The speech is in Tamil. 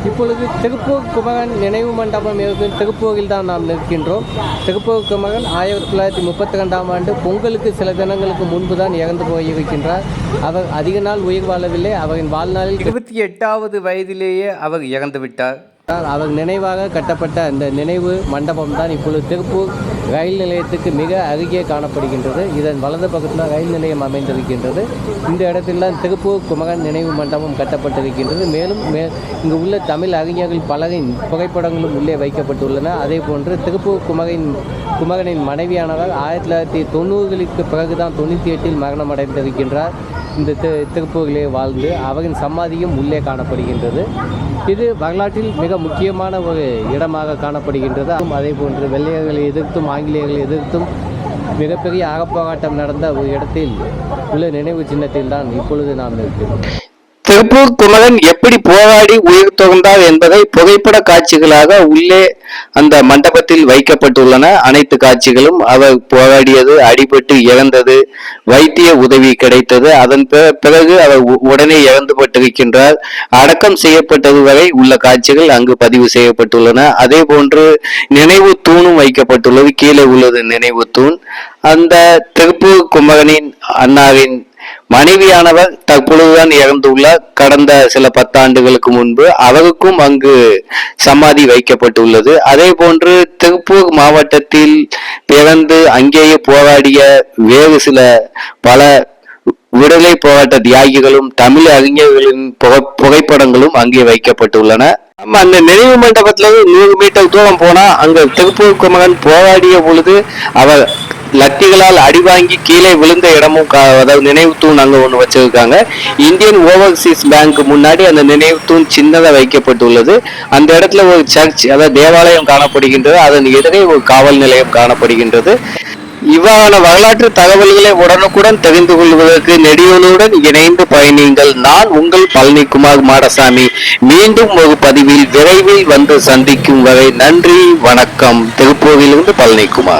இப்பொழுது திருப்பூர் குமரன் நினைவு மண்டபம் இருக்கும் திருப்பூரில் தான் நாம் நிற்கின்றோம். திருப்பூர் குமரன் 1932ஆம் ஆண்டு பொங்கலுக்கு சில தினங்களுக்கு முன்பு தான் இறந்து போயிருக்கின்றார். அவர் அதிக நாள் உயிர் வாழவில்லை. அவரின் வாழ்நாளில் 28வது வயதிலேயே அவர் இறந்துவிட்டார். அவர் நினைவாக கட்டப்பட்ட அந்த நினைவு மண்டபம் தான் இப்பொழுது திருப்பூர் ரயில் நிலையத்துக்கு மிக அருகே காணப்படுகின்றது. இதன் வலது பக்கத்தில் ரயில் நிலையம் அமைந்திருக்கின்றது. இந்த இடத்தில்தான் திருப்பூர் குமரன் நினைவு மண்டபம் கட்டப்பட்டிருக்கின்றது. மேலும் இங்கு உள்ள தமிழ் அறிஞர்கள் பலரின் புகைப்படங்களும் உள்ளே வைக்கப்பட்டுள்ளன. அதே போன்று திருப்பூர் குமரனின் மனைவியானவர் 1990களுக்கு பிறகுதான் 98இல் மரணம் அடைந்திருக்கின்றார். இந்த திருப்பூரிலே வாழ்ந்து அவரின் சமாதியும் உள்ளே காணப்படுகின்றது. இது வரலாற்றில் மிக முக்கியமான ஒரு இடமாக காணப்படுகின்றது. அதே போன்று வெள்ளையர்களை எதிர்த்தும் ஆங்கிலேயர்களை எதிர்த்தும் மிகப்பெரிய அறப்போராட்டம் நடந்த ஒரு இடத்தில் உள்ள நினைவு சின்னத்தில் தான் இப்பொழுது நாம் இருக்கிறோம். திருப்பூர் குமரன் எப்படி போராடி உயிர் துறந்தார் என்பதை புகைப்பட காட்சிகளாக உள்ளே அந்த மண்டபத்தில் வைக்கப்பட்டுள்ளன. அனைத்து காட்சிகளும் அவர் போராடியது, அடிபட்டு இறந்தது, வைத்திய உதவி கிடைத்தது, அதன் பிறகு அவர் உடனே இறந்துபட்டிருக்கின்றார், அடக்கம் செய்யப்பட்டது வரை உள்ள காட்சிகள் அங்கு பதிவு செய்யப்பட்டுள்ளன. அதே போன்று நினைவு தூணும் வைக்கப்பட்டுள்ளது. கீழே உள்ளது நினைவு தூண். அந்த திருப்பூர் குமரனின் அண்ணாவின் மனைவியானவர் தற்பொழுதுதான் இறந்துள்ளார். கடந்த சில 10 ஆண்டுகளுக்கு முன்பு அவருக்கும் அங்கு சமாதி வைக்கப்பட்டுள்ளது. அதே போன்று திருப்பூர் மாவட்டத்தில் பிறந்து அங்கேயே போராடிய வேறு சில பல விடுதலை போராட்ட தியாகிகளும் தமிழ் அறிஞர்களின் புகைப்படங்களும் அங்கே வைக்கப்பட்டுள்ளன. அந்த நினைவு மண்டபத்துல 100 மீட்டர் தூரம் போனா அங்க திருப்பூர் குமரன் போராடிய பொழுது அவர் லத்திகளால் அடி வாங்கி கீழே விழுந்த இடமும் அதாவது நினைவு தூண் அங்க ஒண்ணு வச்சிருக்காங்க. இந்தியன் ஓவர்சீஸ் பேங்க் முன்னாடி அந்த நினைவு தூண் சின்னதாக வைக்கப்பட்டுள்ளது. அந்த இடத்துல ஒரு சர்ச் அதாவது தேவாலயம் காணப்படுகின்றது. அதன் எதிரே ஒரு காவல் நிலையம் காணப்படுகின்றது. இவ்வாறான வரலாற்று தகவல்களை உடனுக்குடன் தெரிந்து கொள்வதற்கு நெடியோனுடன் இணைந்து பயணியுங்கள். நான் உங்கள் பழனிக்குமார் மாடசாமி. மீண்டும் ஒரு பதிவில் விரைவில் வந்து சந்திக்கும் வரை நன்றி, வணக்கம். திருப்பூரிலிருந்து பழனிக்குமார்.